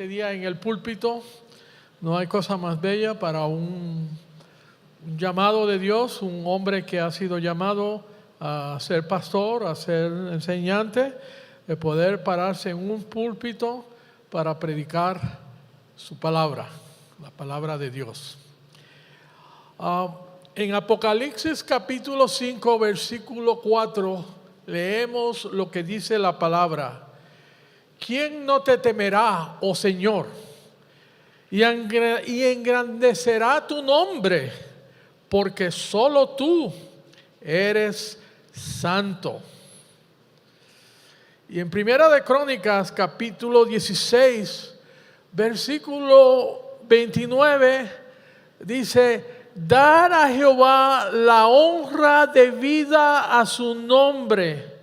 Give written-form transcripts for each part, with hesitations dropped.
día en el púlpito. No hay cosa más bella para un llamado de Dios, un hombre que ha sido llamado a ser pastor, a ser enseñante, de poder pararse en un púlpito para predicar su palabra, la palabra de Dios. En Apocalipsis capítulo 5, versículo 4, leemos lo que dice la palabra. ¿Quién no te temerá, oh Señor? Y engrandecerá tu nombre, porque solo tú eres santo. Y en Primera de Crónicas, capítulo 16, versículo 29, dice: dar a Jehová la honra debida a su nombre,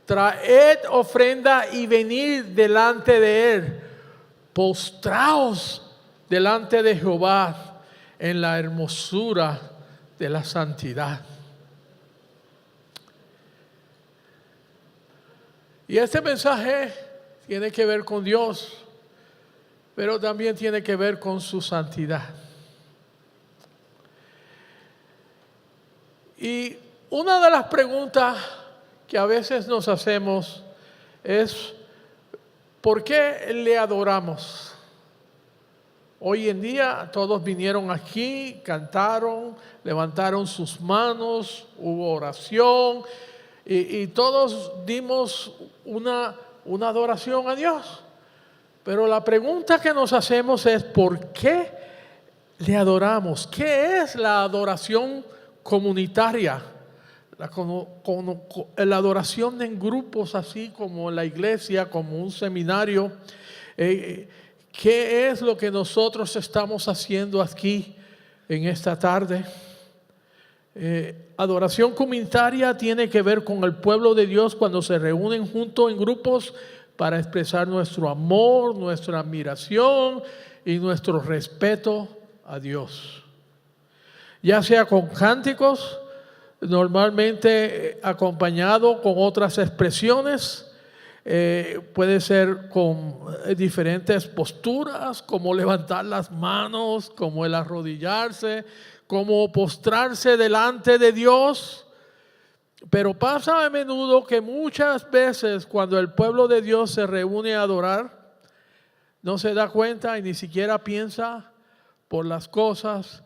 traed ofrenda y venid delante de él, postraos delante de Jehová en la hermosura de la santidad. Y este mensaje tiene que ver con Dios, pero también tiene que ver con su santidad. Y una de las preguntas que a veces nos hacemos es: ¿por qué le adoramos? Hoy en día todos vinieron aquí, cantaron, levantaron sus manos, hubo oración y todos dimos una adoración a Dios. Pero la pregunta que nos hacemos es: ¿por qué le adoramos? ¿Qué es la adoración comunitaria? La adoración en grupos, así como en la iglesia, como un seminario. ¿Qué es lo que nosotros estamos haciendo aquí en esta tarde? Adoración comunitaria tiene que ver con el pueblo de Dios cuando se reúnen juntos en grupos para expresar nuestro amor, nuestra admiración y nuestro respeto a Dios. Ya sea con cánticos, normalmente acompañado con otras expresiones. Puede ser con diferentes posturas, como levantar las manos, como el arrodillarse, como postrarse delante de Dios. Pero pasa a menudo que muchas veces cuando el pueblo de Dios se reúne a adorar, no se da cuenta y ni siquiera piensa por las cosas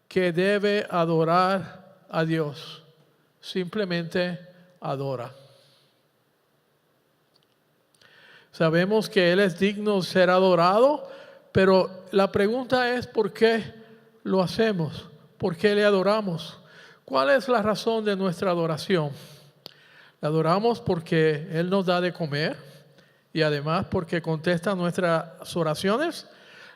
que debe adorar a Dios. Simplemente adora. Sabemos que Él es digno de ser adorado, pero la pregunta es: ¿por qué lo hacemos? ¿Por qué le adoramos? ¿Cuál es la razón de nuestra adoración? Le adoramos porque Él nos da de comer y además porque contesta nuestras oraciones.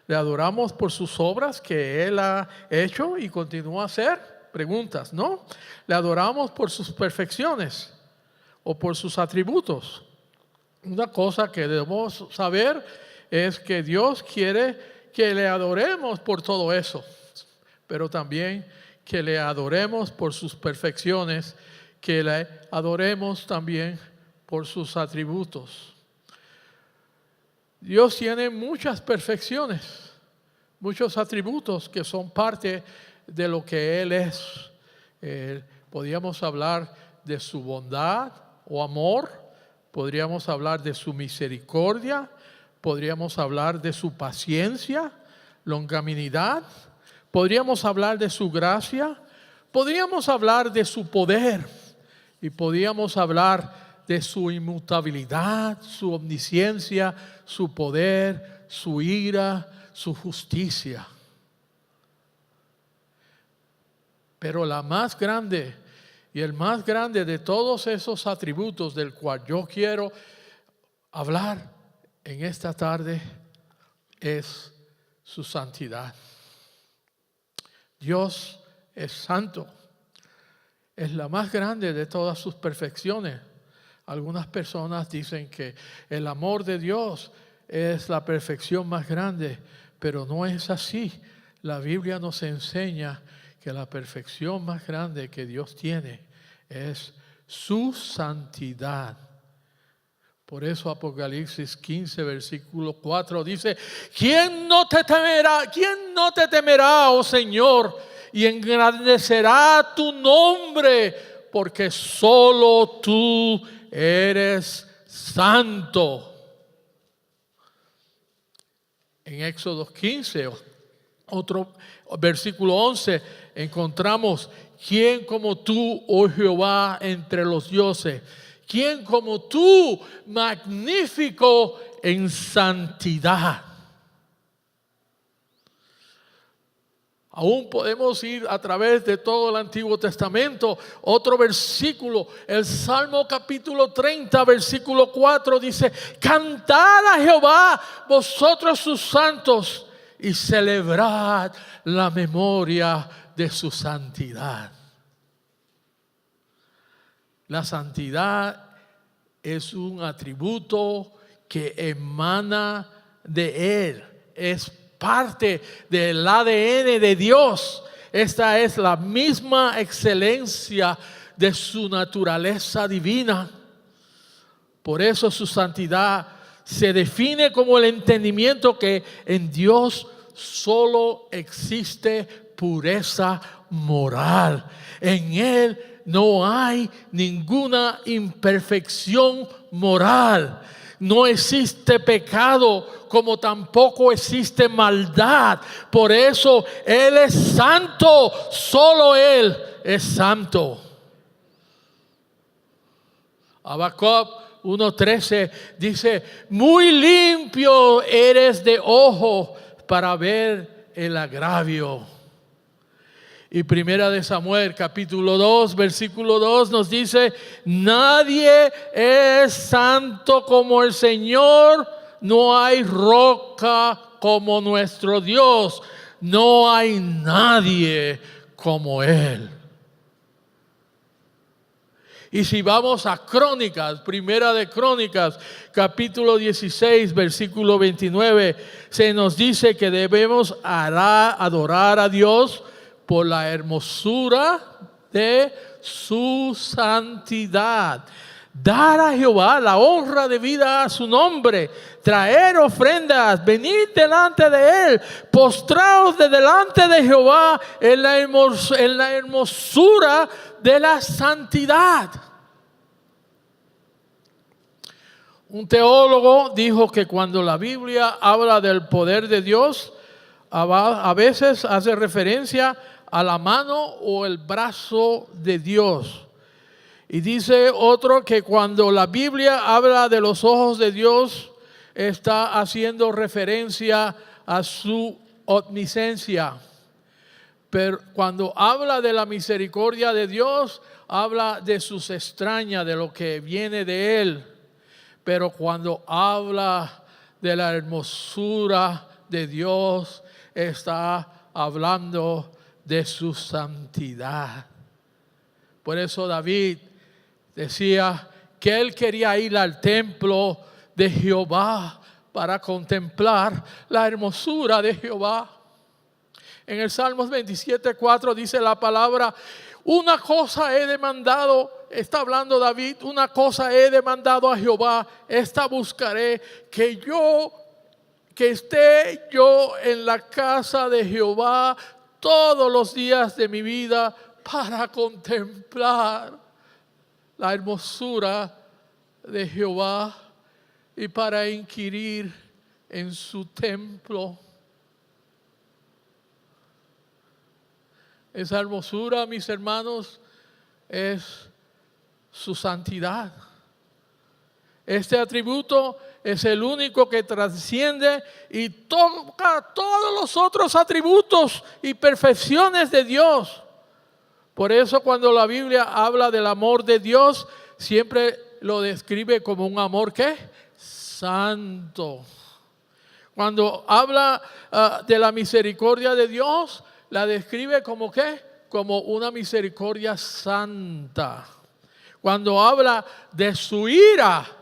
Le adoramos por sus obras que Él ha hecho y continúa a hacer. Preguntas, ¿no? Le adoramos por sus perfecciones o por sus atributos. Una cosa que debemos saber es que Dios quiere que le adoremos por todo eso, pero también que le adoremos por sus perfecciones, que le adoremos también por sus atributos. Dios tiene muchas perfecciones, muchos atributos que son parte de lo que Él es. Podríamos hablar de su bondad o amor. Podríamos hablar de su misericordia, podríamos hablar de su paciencia, longanimidad, podríamos hablar de su gracia, podríamos hablar de su poder y podríamos hablar de su inmutabilidad, su omnisciencia, su poder, su ira, su justicia. Pero la más grande y el más grande de todos esos atributos del cual yo quiero hablar en esta tarde es su santidad. Dios es santo. Es la más grande de todas sus perfecciones. Algunas personas dicen que el amor de Dios es la perfección más grande, pero no es así. La Biblia nos enseña que la perfección más grande que Dios tiene es su santidad. Por eso Apocalipsis 15, versículo 4 dice: ¿Quién no te temerá? ¿Quién no te temerá, oh Señor? Y engrandecerá tu nombre, porque solo tú eres santo. En Éxodo 15, otro versículo 11, encontramos: ¿quién como tú, oh Jehová, entre los dioses? ¿Quién como tú, magnífico en santidad? Aún podemos ir a través de todo el Antiguo Testamento. Otro versículo, el Salmo capítulo 30, versículo 4 dice: cantad a Jehová, vosotros sus santos, y celebrad la memoria de su santidad. La santidad es un atributo que emana de Él, es parte del ADN de Dios. Esta es la misma excelencia de su naturaleza divina. Por eso su santidad se define como el entendimiento que en Dios solo existe pureza moral. En Él no hay ninguna imperfección moral. No existe pecado, como tampoco existe maldad. Por eso Él es santo, solo Él es santo. Habacuc 1:13 dice: muy limpio eres de ojo para ver el agravio. Y Primera de Samuel capítulo 2 versículo 2 nos dice: nadie es santo como el Señor, no hay roca como nuestro Dios, no hay nadie como Él. Y si vamos a Crónicas, Primera de Crónicas, capítulo 16, versículo 29, se nos dice que debemos adorar a Dios por la hermosura de su santidad. Dar a Jehová la honra debida a su nombre, traer ofrendas, venir delante de Él, postraos de delante de Jehová en la hermosura de la santidad. Un teólogo dijo que cuando la Biblia habla del poder de Dios, a veces hace referencia a la mano o el brazo de Dios. Y dice otro que cuando la Biblia habla de los ojos de Dios, está haciendo referencia a su omnisciencia. Pero cuando habla de la misericordia de Dios, habla de sus extrañas, de lo que viene de Él. Pero cuando habla de la hermosura de Dios, está hablando de su santidad. Por eso David decía que él quería ir al templo de Jehová para contemplar la hermosura de Jehová. En el Salmos 27:4 dice la palabra: una cosa he demandado, está hablando David, una cosa he demandado a Jehová, esta buscaré, que esté yo en la casa de Jehová todos los días de mi vida, para contemplar la hermosura de Jehová y para inquirir en su templo. Esa hermosura, mis hermanos, es su santidad. Este atributo es el único que trasciende y toca todos los otros atributos y perfecciones de Dios. Por eso cuando la Biblia habla del amor de Dios, siempre lo describe como un amor ¿qué? Santo. Cuando habla de la misericordia de Dios, la describe como ¿qué? Como una misericordia santa. Cuando habla de su ira,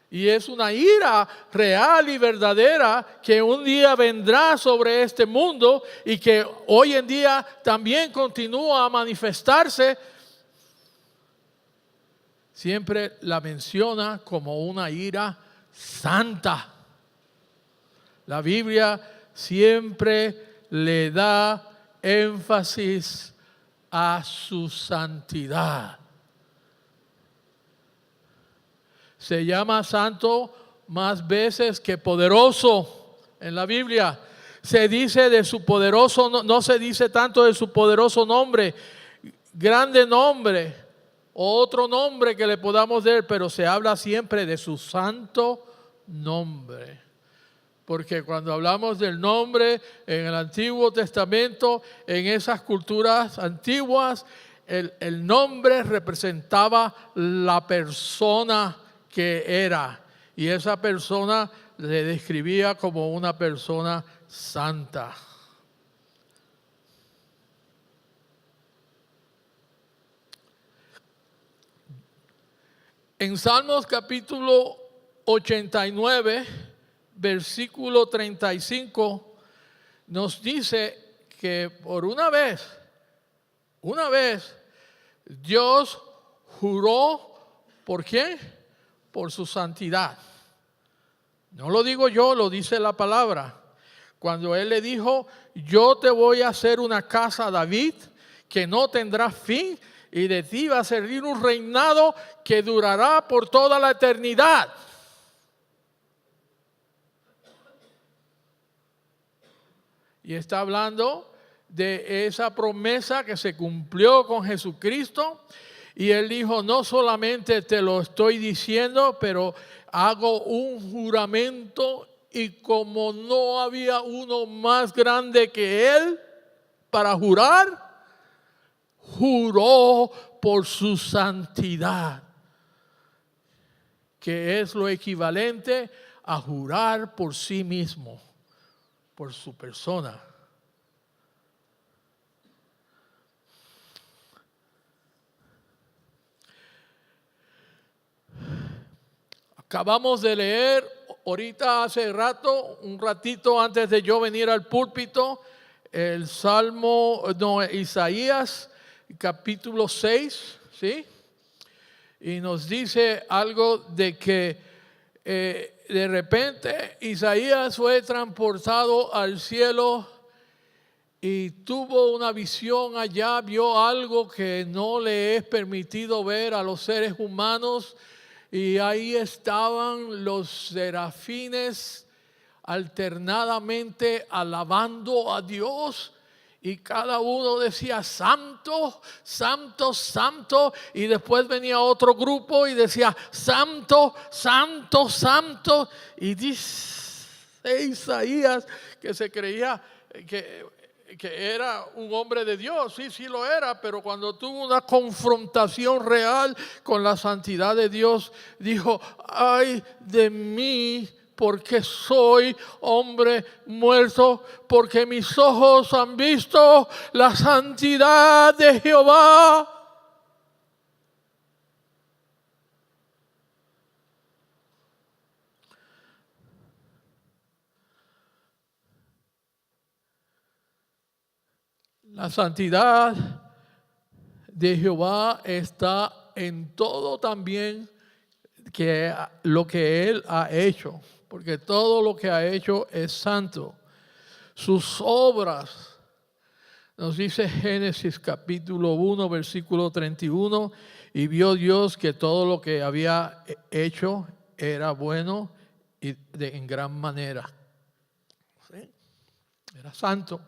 y es una ira real y verdadera que un día vendrá sobre este mundo y que hoy en día también continúa a manifestarse, siempre la menciona como una ira santa. La Biblia siempre le da énfasis a su santidad. Se llama santo más veces que poderoso en la Biblia. Se dice de su poderoso, no se dice tanto de su poderoso nombre, grande nombre, o otro nombre que le podamos dar, pero se habla siempre de su santo nombre. Porque cuando hablamos del nombre en el Antiguo Testamento, en esas culturas antiguas, el nombre representaba la persona que era. Y esa persona le describía como una persona santa. En Salmos capítulo 89, versículo 35, nos dice que por una vez, Dios juró, ¿por quién? Por su santidad. No lo digo yo, lo dice la palabra. Cuando Él le dijo, yo te voy a hacer una casa a David que no tendrá fin y de ti va a servir un reinado que durará por toda la eternidad. Y está hablando de esa promesa que se cumplió con Jesucristo. Y Él dijo, no solamente te lo estoy diciendo, pero hago un juramento. Y como no había uno más grande que Él para jurar, juró por su santidad, que es lo equivalente a jurar por sí mismo, por su persona. Acabamos de leer ahorita hace rato, un ratito antes de yo venir al púlpito, el Isaías capítulo 6, ¿sí? Y nos dice algo de que de repente Isaías fue transportado al cielo y tuvo una visión allá, vio algo que no le es permitido ver a los seres humanos. Y ahí estaban los serafines alternadamente alabando a Dios. Y cada uno decía, santo, santo, santo. Y después venía otro grupo y decía, santo, santo, santo. Y dice Isaías que se creía que era un hombre de Dios, sí lo era, pero cuando tuvo una confrontación real con la santidad de Dios, dijo, ay de mí, porque soy hombre muerto, porque mis ojos han visto la santidad de Jehová. La santidad de Jehová está en todo también que lo que Él ha hecho, porque todo lo que ha hecho es santo. Sus obras, nos dice Génesis capítulo 1, versículo 31, y vio Dios que todo lo que había hecho era bueno y en gran manera. ¿Sí? Era santo.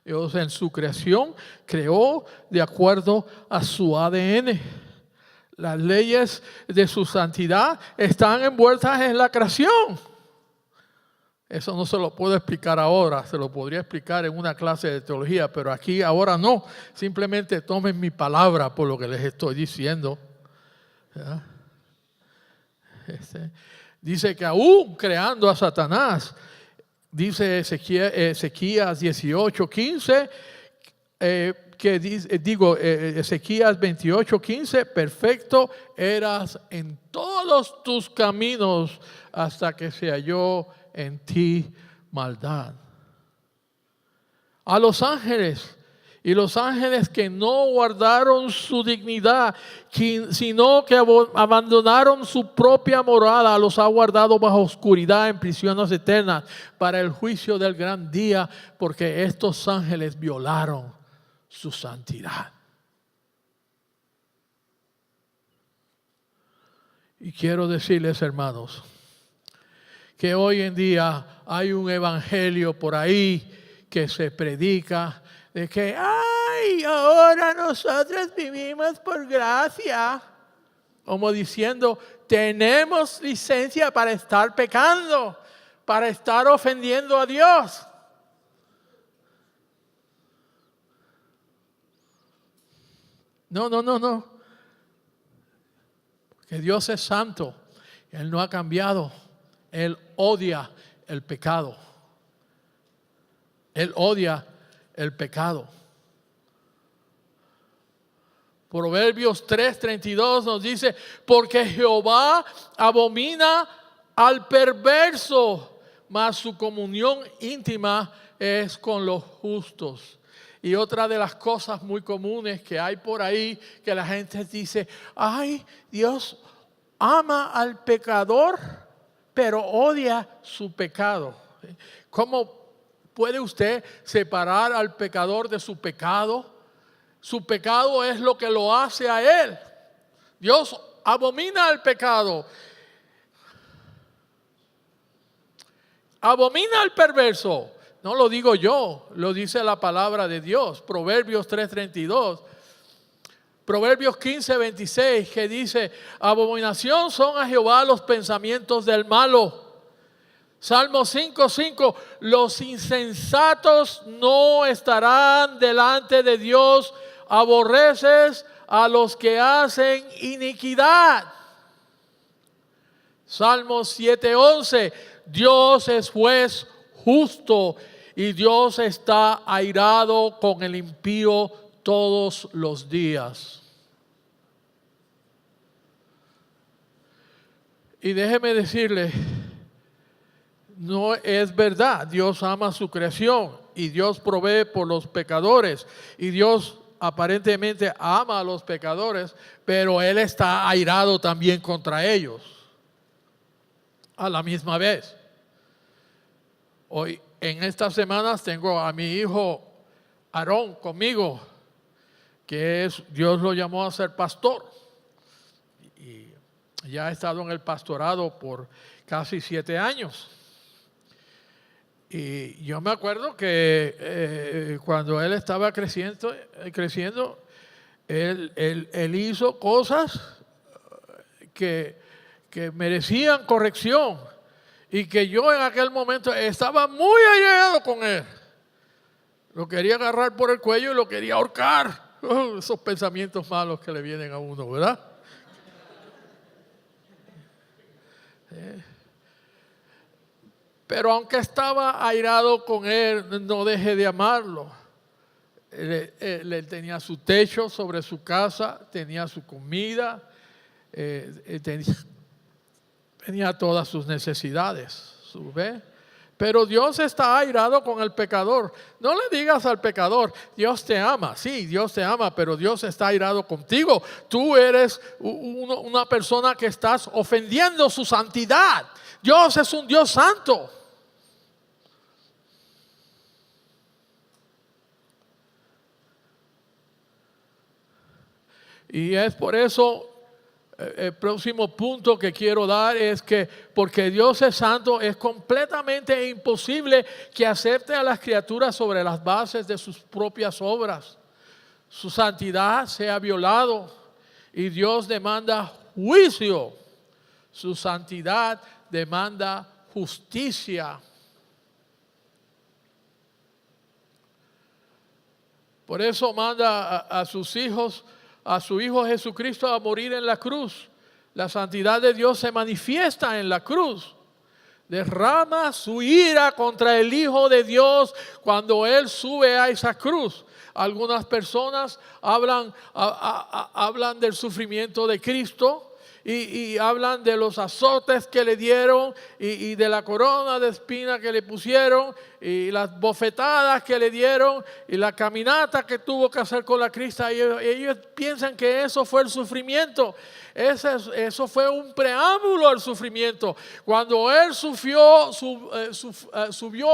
Dios en su creación creó de acuerdo a su ADN. Las leyes de su santidad están envueltas en la creación. Eso no se lo puedo explicar ahora, se lo podría explicar en una clase de teología, pero aquí ahora no. Simplemente tomen mi palabra por lo que les estoy diciendo. Dice que aún creando a Satanás, dice Ezequías 18:15, Ezequías 28:15, perfecto eras en todos tus caminos hasta que se halló en ti maldad. A los ángeles Y los ángeles que no guardaron su dignidad, sino que abandonaron su propia morada, los ha guardado bajo oscuridad en prisiones eternas para el juicio del gran día, porque estos ángeles violaron su santidad. Y quiero decirles, hermanos, que hoy en día hay un evangelio por ahí que se predica de que, ay, ahora nosotros vivimos por gracia. Como diciendo, tenemos licencia para estar pecando, para estar ofendiendo a Dios. No. Que Dios es santo. Él no ha cambiado. Él odia el pecado. Él odia el pecado. Proverbios 3:32 nos dice, porque Jehová abomina al perverso, mas su comunión íntima es con los justos. Y otra de las cosas muy comunes que hay por ahí, que la gente dice, ay, Dios ama al pecador, pero odia su pecado. ¿Cómo puede usted separar al pecador de su pecado? Su pecado es lo que lo hace a él. Dios abomina al pecado. Abomina al perverso. No lo digo yo, lo dice la palabra de Dios. Proverbios 3:32. Proverbios 15:26 que dice, abominación son a Jehová los pensamientos del malo. Salmo 5:5, los insensatos no estarán delante de Dios, aborreces a los que hacen iniquidad. Salmo 7:11, Dios es juez justo y Dios está airado con el impío todos los días. Y déjeme decirle, no es verdad. Dios ama su creación y Dios provee por los pecadores y Dios aparentemente ama a los pecadores, pero Él está airado también contra ellos a la misma vez. Hoy, en estas semanas, tengo a mi hijo Aarón conmigo, que Dios lo llamó a ser pastor. Y ya ha estado en el pastorado por casi 7 años. Y yo me acuerdo que cuando él estaba creciendo, él hizo cosas que merecían corrección. Y que yo en aquel momento estaba muy allegado con él. Lo quería agarrar por el cuello y lo quería ahorcar. Esos pensamientos malos que le vienen a uno, ¿verdad? Pero aunque estaba airado con él, no dejé de amarlo. Él tenía su techo sobre su casa, tenía su comida, tenía todas sus necesidades. ¿Ve? Pero Dios está airado con el pecador. No le digas al pecador, Dios te ama. Sí, Dios te ama, pero Dios está airado contigo. Tú eres una persona que estás ofendiendo su santidad. Dios es un Dios santo. Y es por eso el próximo punto que quiero dar es que porque Dios es santo, es completamente imposible que acepte a las criaturas sobre las bases de sus propias obras. Su santidad se ha violado y Dios demanda juicio. Su santidad demanda justicia. Por eso manda a sus hijos, a su Hijo Jesucristo a morir en la cruz. La santidad de Dios se manifiesta en la cruz. Derrama su ira contra el Hijo de Dios cuando Él sube a esa cruz. Algunas personas hablan del sufrimiento de Cristo y hablan de los azotes que le dieron y de la corona de espina que le pusieron y las bofetadas que le dieron y la caminata que tuvo que hacer con la crista. Ellos piensan que eso fue el sufrimiento. Eso fue un preámbulo al sufrimiento. Cuando Él subió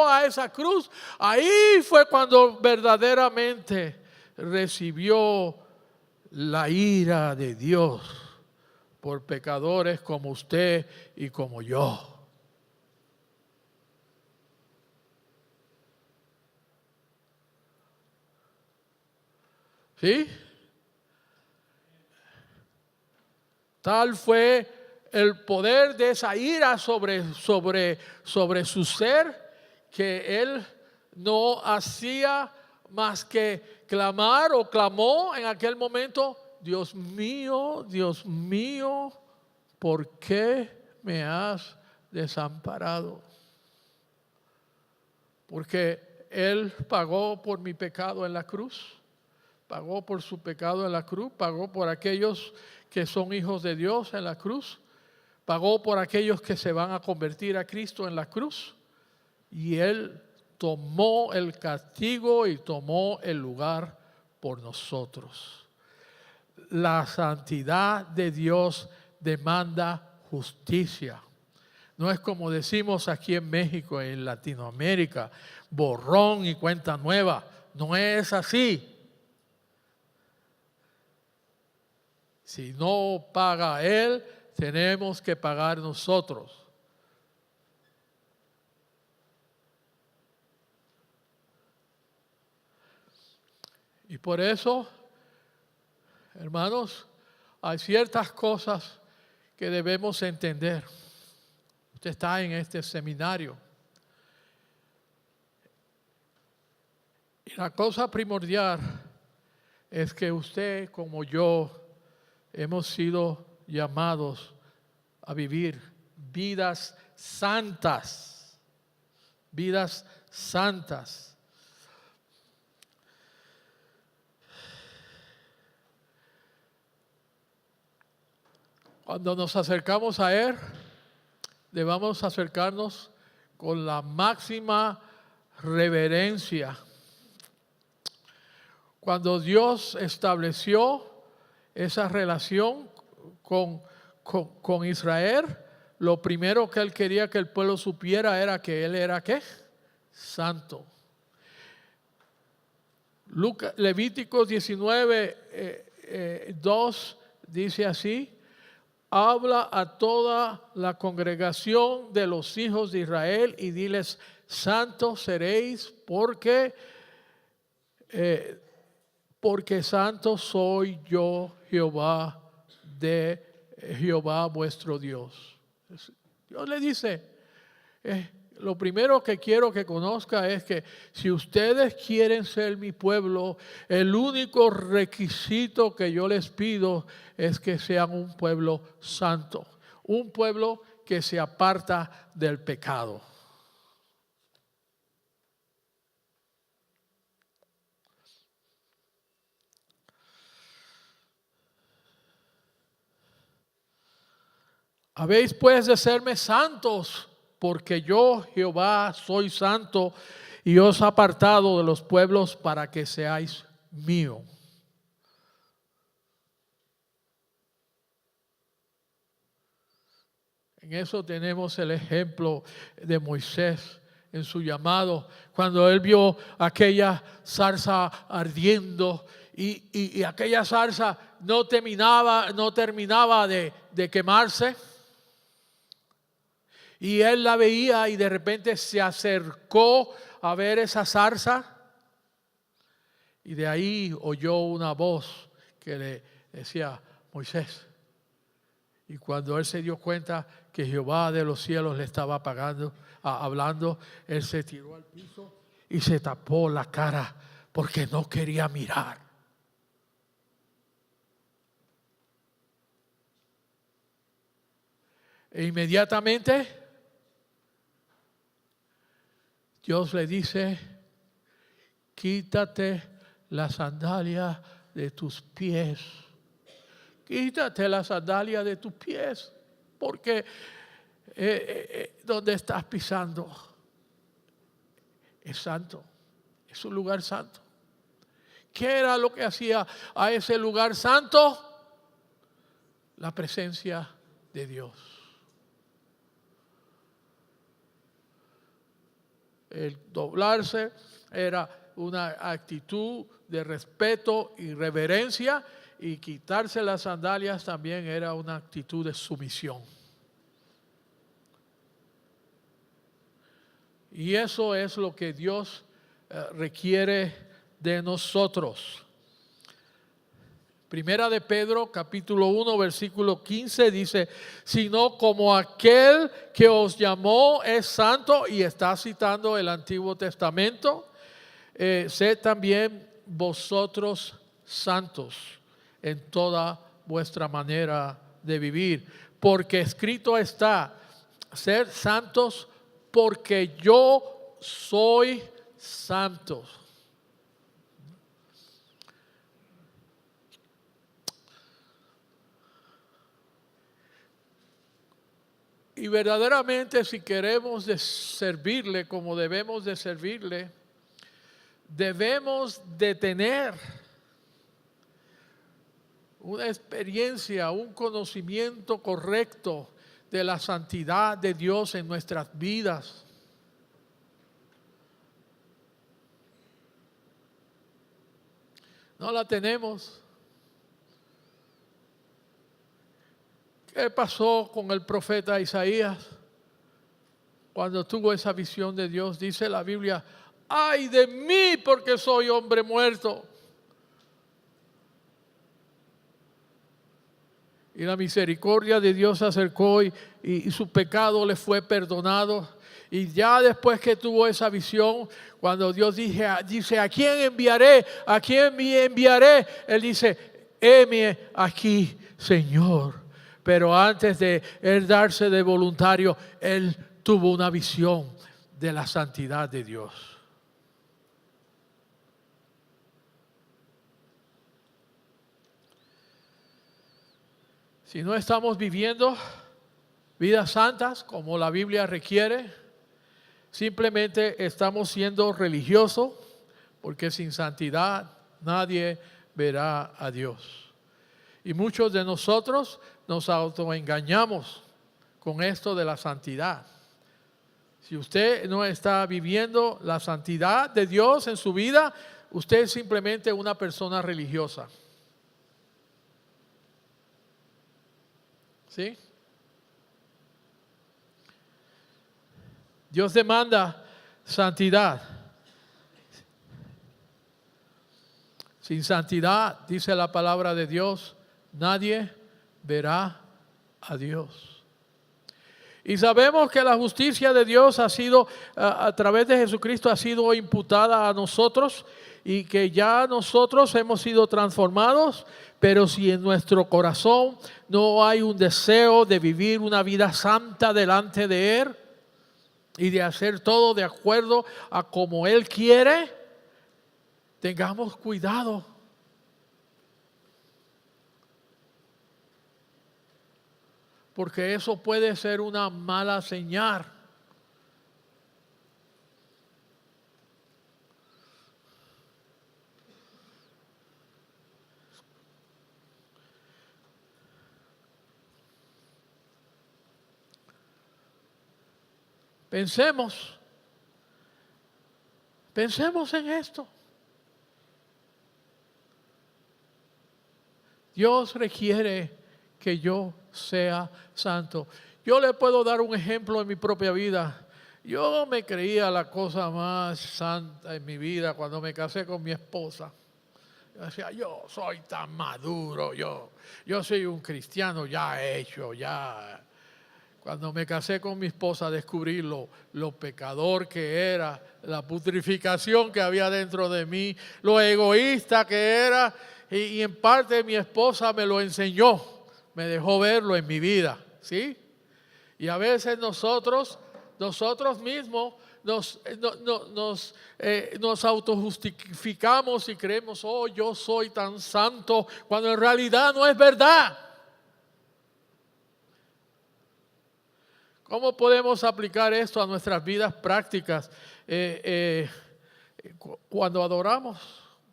a esa cruz, ahí fue cuando verdaderamente recibió la ira de Dios por pecadores como usted y como yo. ¿Sí? Tal fue el poder de esa ira sobre su ser, que Él no hacía más que clamar o clamó en aquel momento: Dios mío, ¿por qué me has desamparado? Porque Él pagó por mi pecado en la cruz, pagó por su pecado en la cruz, pagó por aquellos que son hijos de Dios en la cruz, pagó por aquellos que se van a convertir a Cristo en la cruz, y Él tomó el castigo y tomó el lugar por nosotros. La santidad de Dios demanda justicia. No es como decimos aquí en México, en Latinoamérica, borrón y cuenta nueva. No es así. Si no paga Él, tenemos que pagar nosotros. Y por eso, hermanos, hay ciertas cosas que debemos entender. Usted está en este seminario. Y la cosa primordial es que usted, como yo, hemos sido llamados a vivir vidas santas. Vidas santas. Cuando nos acercamos a Él, debemos acercarnos con la máxima reverencia. Cuando Dios estableció esa relación con Israel, lo primero que Él quería que el pueblo supiera era que Él era ¿qué? Santo. Levíticos 19, 2 dice así: habla a toda la congregación de los hijos de Israel y diles: santos seréis porque santo soy yo, Jehová vuestro Dios. Dios le dice, lo primero que quiero que conozca es que si ustedes quieren ser mi pueblo, el único requisito que yo les pido es que sean un pueblo santo, un pueblo que se aparta del pecado. Habéis pues de serme santos, porque yo, Jehová, soy santo, y os he apartado de los pueblos para que seáis mío. En eso tenemos el ejemplo de Moisés en su llamado, cuando él vio aquella zarza ardiendo y aquella zarza no terminaba de quemarse. Y él la veía y de repente se acercó a ver esa zarza. Y de ahí oyó una voz que le decía: Moisés. Y cuando él se dio cuenta que Jehová de los cielos le estaba hablando, él se tiró al piso y se tapó la cara porque no quería mirar. E inmediatamente Dios le dice: quítate la sandalia de tus pies, quítate la sandalia de tus pies, porque donde estás pisando es santo, es un lugar santo. ¿Qué era lo que hacía a ese lugar santo? La presencia de Dios. El doblarse era una actitud de respeto y reverencia, y quitarse las sandalias también era una actitud de sumisión. Y eso es lo que Dios requiere de nosotros. Primera de Pedro, capítulo 1, versículo 15 dice: sino como aquel que os llamó es santo, y está citando el Antiguo Testamento, sed también vosotros santos en toda vuestra manera de vivir, porque escrito está: sed santos porque yo soy santo. Y verdaderamente, si queremos servirle como debemos de servirle, debemos de tener una experiencia, un conocimiento correcto de la santidad de Dios en nuestras vidas. No la tenemos. ¿Qué pasó con el profeta Isaías cuando tuvo esa visión de Dios? Dice la Biblia: ¡ay de mí, porque soy hombre muerto! Y la misericordia de Dios se acercó y su pecado le fue perdonado. Y ya después que tuvo esa visión, cuando Dios dice: ¿a quién enviaré? ¿A quién me enviaré? Él dice: heme aquí, Señor. Pero antes de él darse de voluntario, él tuvo una visión de la santidad de Dios. Si no estamos viviendo vidas santas como la Biblia requiere, simplemente estamos siendo religiosos, porque sin santidad nadie verá a Dios. Y muchos de nosotros nos autoengañamos con esto de la santidad. Si usted no está viviendo la santidad de Dios en su vida, usted es simplemente una persona religiosa. ¿Sí? Dios demanda santidad. Sin santidad, dice la palabra de Dios, nadie verá a Dios. Y sabemos que la justicia de Dios ha sido, a través de Jesucristo, ha sido imputada a nosotros, y que ya nosotros hemos sido transformados. Pero si en nuestro corazón no hay un deseo de vivir una vida santa delante de Él y de hacer todo de acuerdo a como Él quiere, tengamos cuidado. Porque eso puede ser una mala señal. Pensemos en esto. Dios requiere que yo sea santo. Yo le puedo dar un ejemplo en mi propia vida. Yo me creía la cosa más santa en mi vida cuando me casé con mi esposa. Yo decía: yo soy tan maduro, yo soy un cristiano ya hecho, ya. Cuando me casé con mi esposa descubrí lo pecador que era, la putrificación que había dentro de mí, lo egoísta que era, y en parte mi esposa me lo enseñó, me dejó verlo en mi vida, ¿sí? Y a veces nosotros mismos nos autojustificamos y creemos, oh, yo soy tan santo, cuando en realidad no es verdad. ¿Cómo podemos aplicar esto a nuestras vidas prácticas? Cuando adoramos,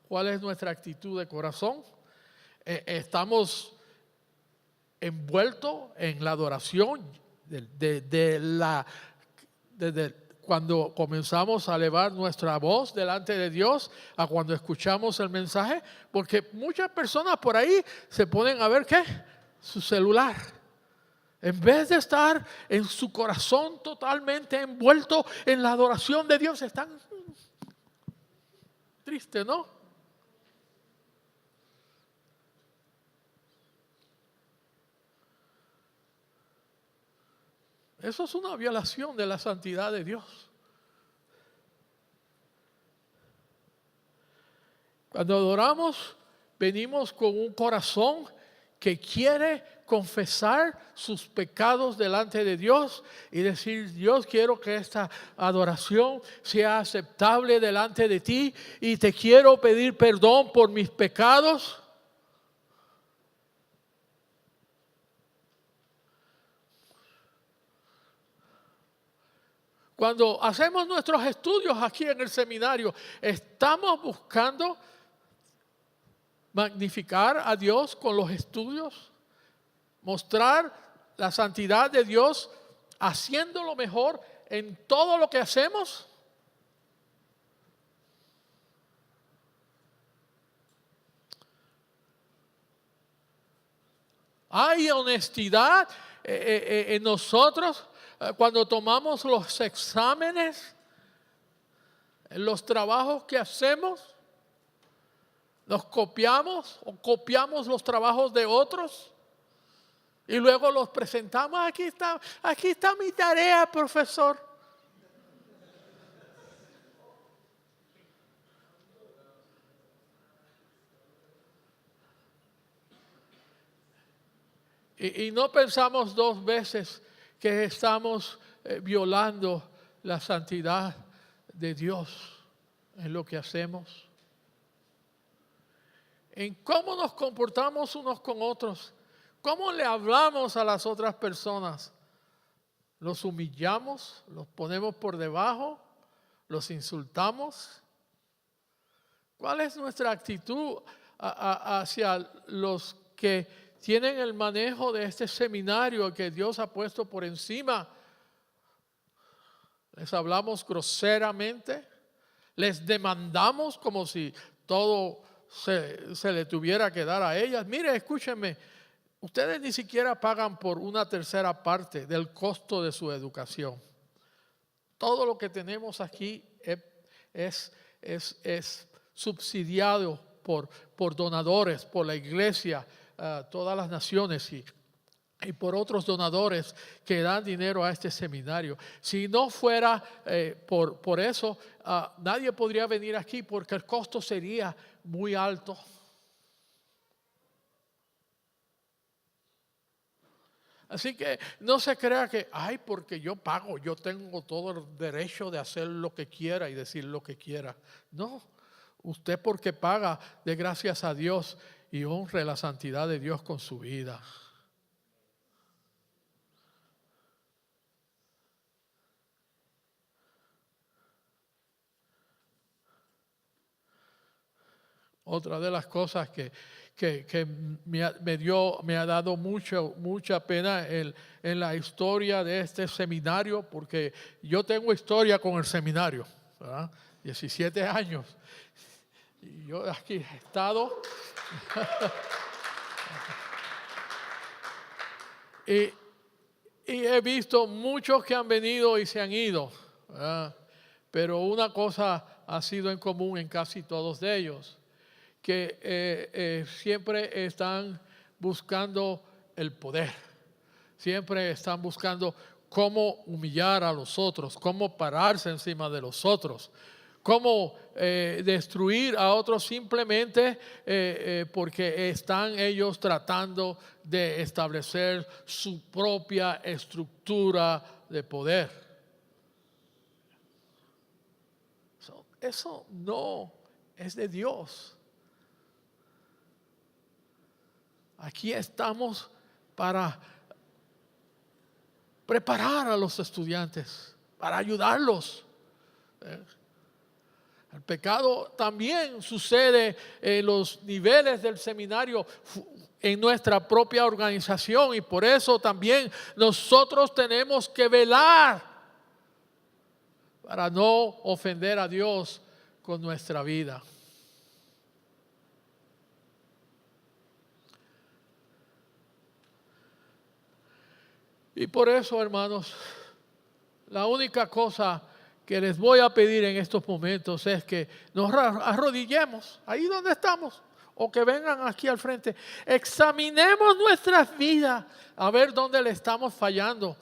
¿cuál es nuestra actitud de corazón? Estamos envueltos en la adoración desde cuando comenzamos a elevar nuestra voz delante de Dios a cuando escuchamos el mensaje, porque muchas personas por ahí se ponen a ver ¿qué? Su celular. En vez de estar en su corazón totalmente envuelto en la adoración de Dios, están tristes, ¿no? Eso es una violación de la santidad de Dios. Cuando adoramos, venimos con un corazón que quiere confesar sus pecados delante de Dios y decir, Dios, quiero que esta adoración sea aceptable delante de ti y te quiero pedir perdón por mis pecados. Cuando hacemos nuestros estudios aquí en el seminario, estamos buscando magnificar a Dios con los estudios, mostrar la santidad de Dios, haciéndolo mejor en todo lo que hacemos. Hay honestidad en nosotros cuando tomamos los exámenes, en los trabajos que hacemos. Nos copiamos o copiamos los trabajos de otros y luego los presentamos. Aquí está mi tarea, profesor. Y no pensamos dos veces que estamos violando la santidad de Dios en lo que hacemos. En cómo nos comportamos unos con otros, cómo le hablamos a las otras personas. ¿Los humillamos? ¿Los ponemos por debajo? ¿Los insultamos? ¿Cuál es nuestra actitud hacia los que tienen el manejo de este seminario que Dios ha puesto por encima? ¿Les hablamos groseramente? ¿Les demandamos como si todo se le tuviera que dar a ellas? Mire, escúchenme, ustedes ni siquiera pagan por una tercera parte del costo de su educación. Todo lo que tenemos aquí es subsidiado por donadores, por la iglesia, todas las naciones y por otros donadores que dan dinero a este seminario. Si no fuera por eso, nadie podría venir aquí porque el costo sería muy alto. Así que no se crea que, porque yo pago, yo tengo todo el derecho de hacer lo que quiera y decir lo que quiera. No, usted porque paga, dé gracias a Dios y honre la santidad de Dios con su vida. Otra de las cosas que me ha dado mucha pena en la historia de este seminario, porque yo tengo historia con el seminario, ¿verdad? 17 años. Y yo aquí he estado. y he visto muchos que han venido y se han ido, ¿verdad? Pero una cosa ha sido en común en casi todos de ellos, que siempre están buscando el poder, siempre están buscando cómo humillar a los otros, cómo pararse encima de los otros, cómo destruir a otros simplemente porque están ellos tratando de establecer su propia estructura de poder. eso no es de Dios. Aquí estamos para preparar a los estudiantes, para ayudarlos. El pecado también sucede en los niveles del seminario, en nuestra propia organización, y por eso también nosotros tenemos que velar para no ofender a Dios con nuestra vida. Y por eso, hermanos, la única cosa que les voy a pedir en estos momentos es que nos arrodillemos ahí donde estamos, o que vengan aquí al frente. Examinemos nuestras vidas a ver dónde le estamos fallando.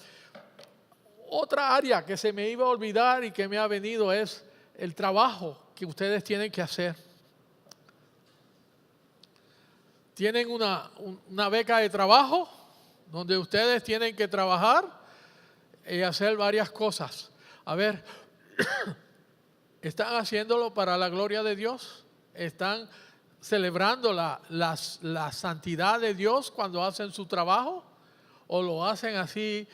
Otra área que se me iba a olvidar y que me ha venido es el trabajo que ustedes tienen que hacer. Tienen una beca de trabajo donde ustedes tienen que trabajar y hacer varias cosas. A ver, ¿están haciéndolo para la gloria de Dios? ¿Están celebrando la santidad de Dios cuando hacen su trabajo? ¿O lo hacen así,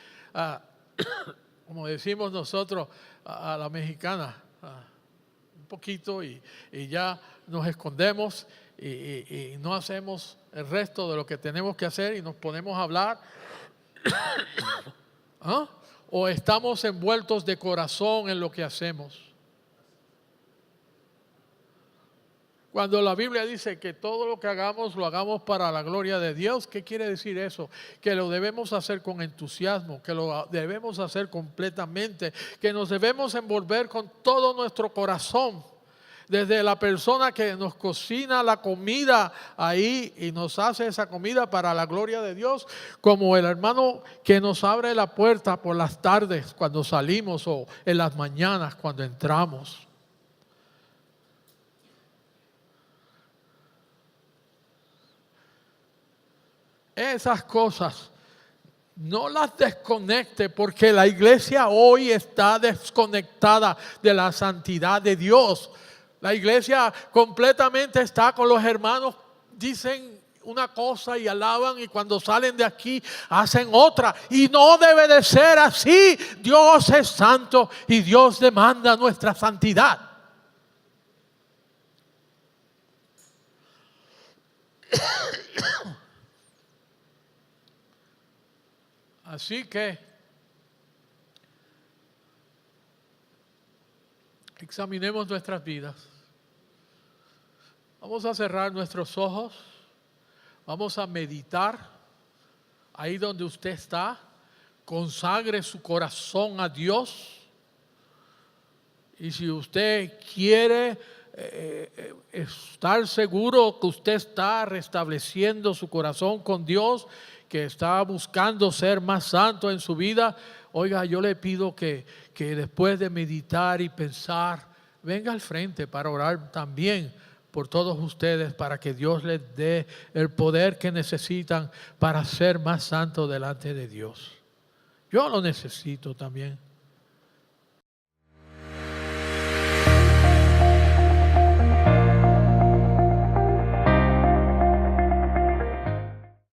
como decimos nosotros, a la mexicana? Un poquito y ya nos escondemos y no hacemos el resto de lo que tenemos que hacer y nos ponemos a hablar. ¿Ah? ¿O estamos envueltos de corazón en lo que hacemos? Cuando la Biblia dice que todo lo que hagamos lo hagamos para la gloria de Dios, ¿qué quiere decir eso? Que lo debemos hacer con entusiasmo, que lo debemos hacer completamente, que nos debemos envolver con todo nuestro corazón. Desde la persona que nos cocina la comida ahí y nos hace esa comida para la gloria de Dios, como el hermano que nos abre la puerta por las tardes cuando salimos o en las mañanas cuando entramos. Esas cosas no las desconecte, porque la iglesia hoy está desconectada de la santidad de Dios. La iglesia completamente está con los hermanos, dicen una cosa y alaban, y cuando salen de aquí hacen otra. Y no debe de ser así. Dios es santo y Dios demanda nuestra santidad. Así que examinemos nuestras vidas. Vamos a cerrar nuestros ojos. Vamos a meditar ahí donde usted está. Consagre su corazón a Dios. Y si usted quiere estar seguro que usted está restableciendo su corazón con Dios, que está buscando ser más santo en su vida, oiga, yo le pido que después de meditar y pensar, venga al frente para orar también por todos ustedes, para que Dios les dé el poder que necesitan para ser más santos delante de Dios. Yo lo necesito también.